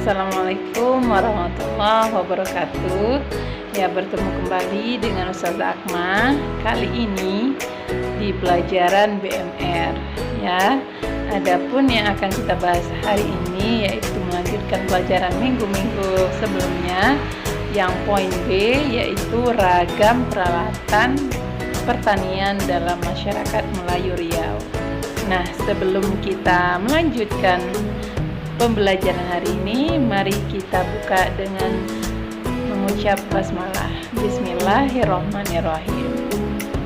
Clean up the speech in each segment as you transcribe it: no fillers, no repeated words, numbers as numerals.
Assalamualaikum warahmatullahi wabarakatuh. Ya, bertemu kembali dengan Ustazah Akma. Kali ini di pelajaran BMR ya. Adapun yang akan kita bahas hari ini yaitu melanjutkan pelajaran minggu-minggu sebelumnya. Yang poin B yaitu ragam peralatan pertanian dalam masyarakat Melayu Riau. Nah, sebelum kita melanjutkan pembelajaran hari ini, mari kita buka dengan mengucap basmalah. Bismillahirrahmanirrahim.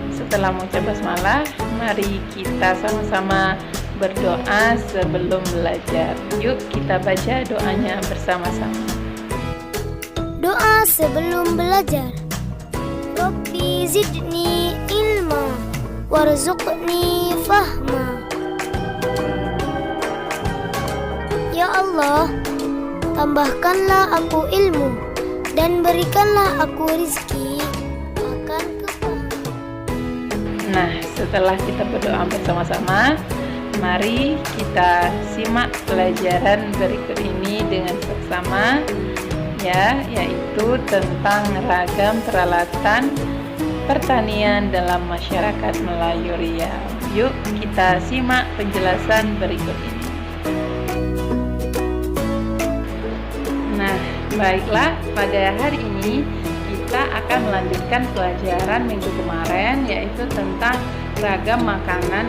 Setelah mengucap basmalah, mari kita sama-sama berdoa sebelum belajar. Yuk kita baca doanya bersama-sama. Doa sebelum belajar. Rabbi zidni ilma warzuqni fahma. Ya Allah, tambahkanlah aku ilmu dan berikanlah aku rizki akan kepahaman. Nah, setelah kita berdoa bersama-sama, mari kita simak pelajaran berikut ini dengan bersama ya, yaitu tentang ragam peralatan pertanian dalam masyarakat Melayu Riau. Yuk kita simak penjelasan berikut ini. Nah, baiklah, pada hari ini kita akan melanjutkan pelajaran minggu kemarin, yaitu tentang ragam makanan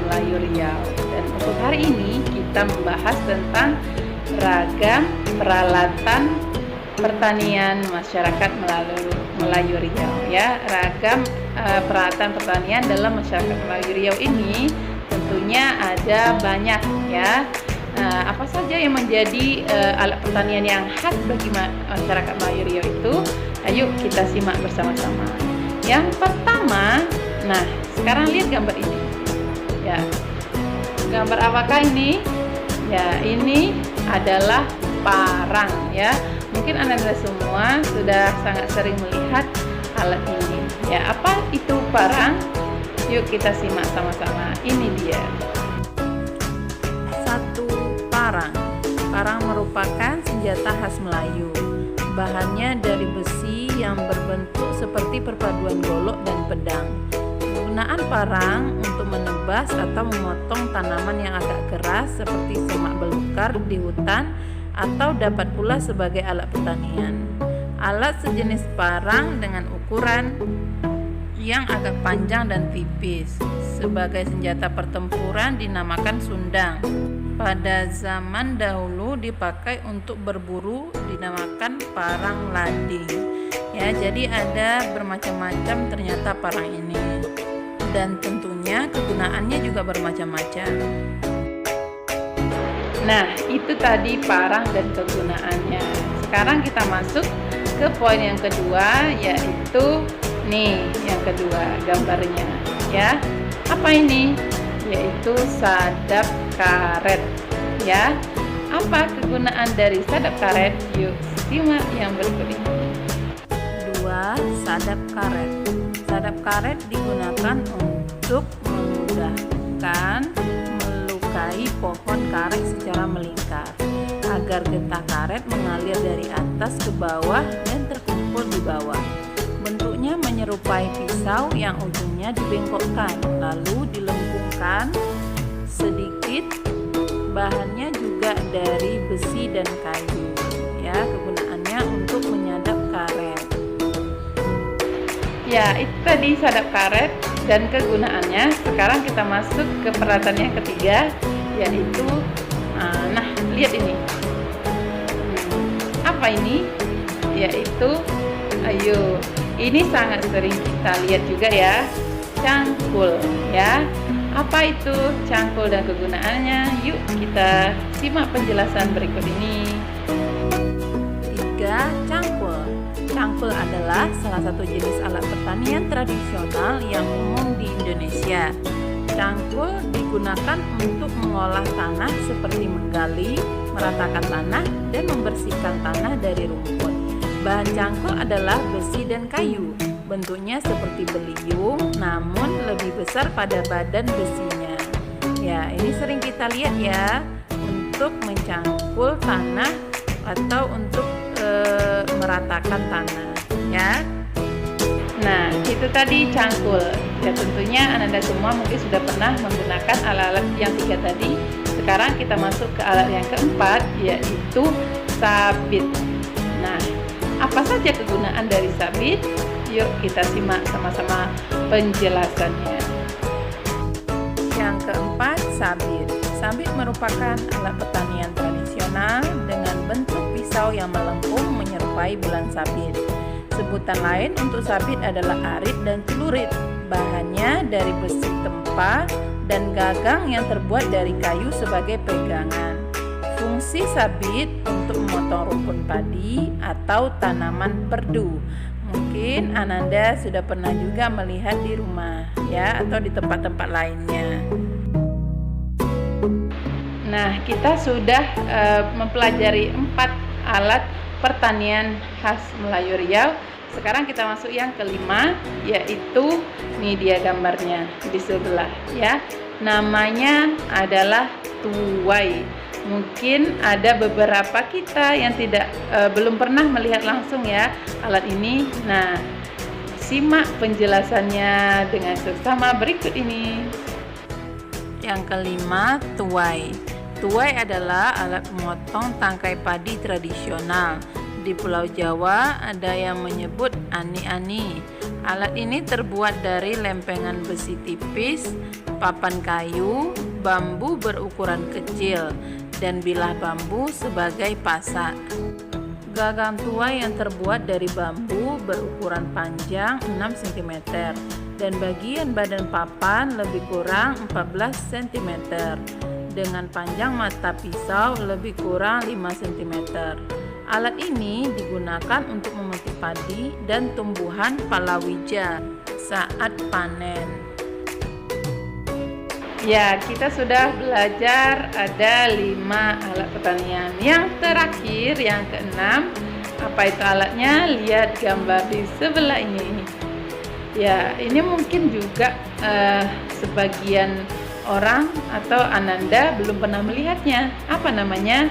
Melayu Riau. Dan untuk hari ini kita membahas tentang ragam peralatan pertanian masyarakat Melayu Riau ya. Ragam peralatan pertanian dalam masyarakat Melayu Riau ini tentunya ada banyak ya. Apa saja yang menjadi alat pertanian yang khas bagi masyarakat Melayu Riau itu? Ayo kita simak bersama-sama. Yang pertama, nah sekarang lihat gambar ini. Ya, gambar apakah ini? Ya, ini adalah parang ya. Mungkin Anda semua sudah sangat sering melihat alat ini. Ya, apa itu parang? Yuk kita simak sama-sama. Ini dia. Parang merupakan senjata khas Melayu. Bahannya dari besi yang berbentuk seperti perpaduan golok dan pedang. Penggunaan parang untuk menebas atau memotong tanaman yang agak keras seperti semak belukar di hutan, atau dapat pula sebagai alat pertanian. Alat sejenis parang dengan ukuran yang agak panjang dan tipis sebagai senjata pertempuran dinamakan sundang. Pada zaman dahulu dipakai untuk berburu dinamakan parang lading. Ya, jadi ada bermacam-macam ternyata parang ini. Dan tentunya kegunaannya juga bermacam-macam. Nah, itu tadi parang dan kegunaannya. Sekarang kita masuk ke poin yang kedua, yaitu nih yang kedua gambarnya ya. Apa ini? Yaitu sadap karet ya. Apa kegunaan dari sadap karet? Yuk simak yang berikut ini. 2. Sadap karet. Sadap karet digunakan untuk memudahkan melukai pohon karet secara melingkar agar getah karet mengalir dari atas ke bawah dan terkumpul di bawah. Bentuknya menyerupai pisau yang ujungnya dibengkokkan lalu dilengkungkan sedikit. Bahannya juga dari besi dan kayu ya. Kegunaannya untuk menyadap karet. Ya, itu tadi sadap karet dan kegunaannya. Sekarang kita masuk ke peralatan yang ketiga, yaitu nah lihat ini. Apa ini? Yaitu ayo, ini sangat sering kita lihat juga ya, cangkul ya. Apa itu cangkul dan kegunaannya? Yuk kita simak penjelasan berikut ini. 3. ketiga, cangkul. Cangkul adalah salah satu jenis alat pertanian tradisional yang umum di Indonesia. Cangkul digunakan untuk mengolah tanah seperti menggali, meratakan tanah, dan membersihkan tanah dari rumput. Bahan cangkul adalah besi dan kayu. Bentuknya seperti beliung, namun lebih besar pada badan besinya. Ya, ini sering kita lihat ya, untuk mencangkul tanah atau untuk meratakan tanah, ya. Nah, itu tadi cangkul. Ya, tentunya Ananda semua mungkin sudah pernah menggunakan alat-alat yang tiga tadi. Sekarang kita masuk ke alat yang keempat, yaitu sabit. Nah, apa saja kegunaan dari sabit? Yuk kita simak sama-sama penjelasannya. Yang keempat, sabit. Sabit merupakan alat pertanian tradisional dengan bentuk pisau yang melengkung menyerupai bulan sabit. Sebutan lain untuk sabit adalah arit dan celurit. Bahannya dari besi tempa dan gagang yang terbuat dari kayu sebagai pegangan. Fungsi sabit untuk memotong rumput padi atau tanaman perdu. Mungkin Ananda sudah pernah juga melihat di rumah ya, atau di tempat-tempat lainnya. Nah, kita sudah mempelajari 4 alat pertanian khas Melayu Riau. Sekarang kita masuk yang kelima, yaitu ini dia gambarnya di sebelah ya. Namanya adalah tuai. Mungkin ada beberapa kita yang belum pernah melihat langsung ya alat ini. Nah, simak penjelasannya dengan seksama berikut ini. Yang kelima, tuai. Tuai adalah alat pemotong tangkai padi tradisional. Di Pulau Jawa ada yang menyebut ani-ani. Alat ini terbuat dari lempengan besi tipis, papan kayu, bambu berukuran kecil, dan bilah bambu sebagai pasak. Gagang tuai yang terbuat dari bambu berukuran panjang 6 cm dan bagian badan papan lebih kurang 14 cm dengan panjang mata pisau lebih kurang 5 cm. Alat ini digunakan untuk memetik padi dan tumbuhan palawija saat panen. Ya, kita sudah belajar ada 5 alat pertanian. Yang terakhir, yang keenam, apa itu alatnya? Lihat gambar di sebelah ini. Ya, ini mungkin juga sebagian orang atau Ananda belum pernah melihatnya. Apa namanya?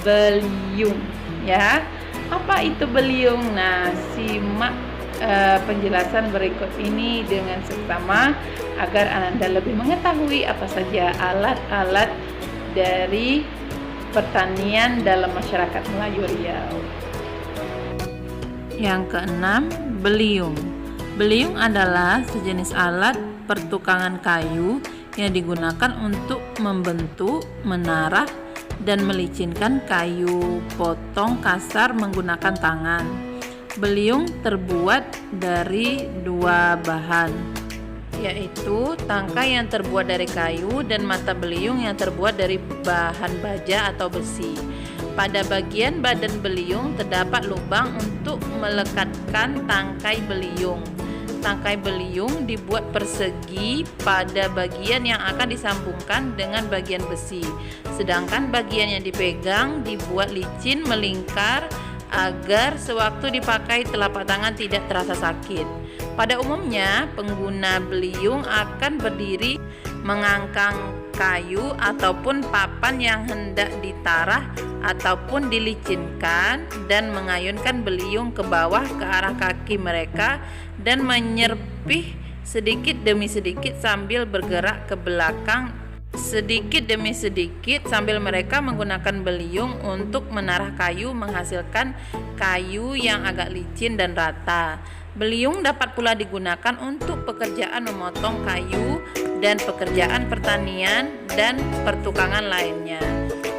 Beliung. Ya, apa itu beliung? Nah, simak penjelasan berikut ini dengan seksama agar Ananda lebih mengetahui apa saja alat-alat dari pertanian dalam masyarakat Melayu Riau. Yang keenam, beliung. Beliung adalah sejenis alat pertukangan kayu yang digunakan untuk membentuk, menarah, dan melicinkan kayu potong kasar menggunakan tangan. Beliung terbuat dari 2 bahan, yaitu tangkai yang terbuat dari kayu dan mata beliung yang terbuat dari bahan baja atau besi. Pada bagian badan beliung terdapat lubang untuk melekatkan tangkai beliung. Tangkai beliung dibuat persegi pada bagian yang akan disambungkan dengan bagian besi. Sedangkan bagian yang dipegang dibuat licin melingkar agar sewaktu dipakai telapak tangan tidak terasa sakit. Pada umumnya, pengguna beliung akan berdiri mengangkang kayu ataupun papan yang hendak ditarah ataupun dilicinkan dan mengayunkan beliung ke bawah ke arah kaki mereka dan menyerpih sedikit demi sedikit sambil bergerak ke belakang sedikit demi sedikit sambil mereka menggunakan beliung untuk menarah kayu menghasilkan kayu yang agak licin dan rata. Beliung dapat pula digunakan untuk pekerjaan memotong kayu dan pekerjaan pertanian dan pertukangan lainnya.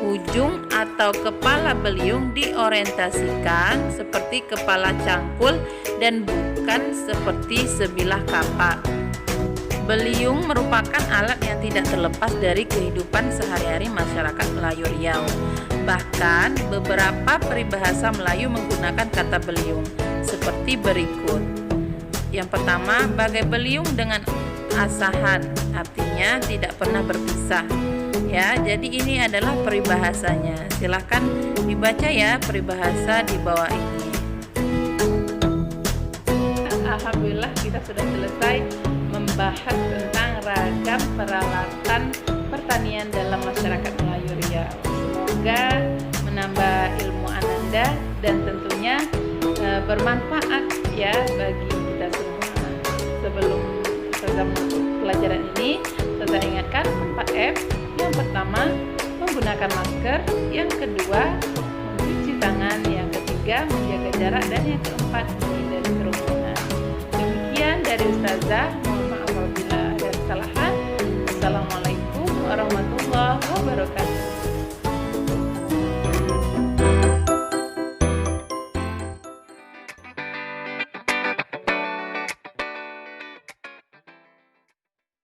Ujung atau kepala beliung diorientasikan seperti kepala cangkul dan bukan seperti sebilah kapak. Beliung merupakan alat yang tidak terlepas dari kehidupan sehari-hari masyarakat Melayu Riau. Bahkan beberapa peribahasa Melayu menggunakan kata beliung seperti berikut. Yang pertama, bagai beliung dengan asahan, artinya tidak pernah berpisah. Ya, jadi ini adalah peribahasanya. Silahkan dibaca ya peribahasa di bawah ini. Alhamdulillah kita sudah selesai membahas tentang ragam peralatan pertanian dalam masyarakat Melayu Riau. Semoga menambah ilmu Ananda dan tentunya bermanfaat ya bagi kita semua. Sebelum Ustazah menutup pelajaran ini, Ustazah ingatkan 4M. Yang pertama, menggunakan masker. Yang kedua, mencuci tangan. Yang ketiga, menjaga jarak. Dan yang keempat, menghindari kerumunan. Demikian dari Ustazah.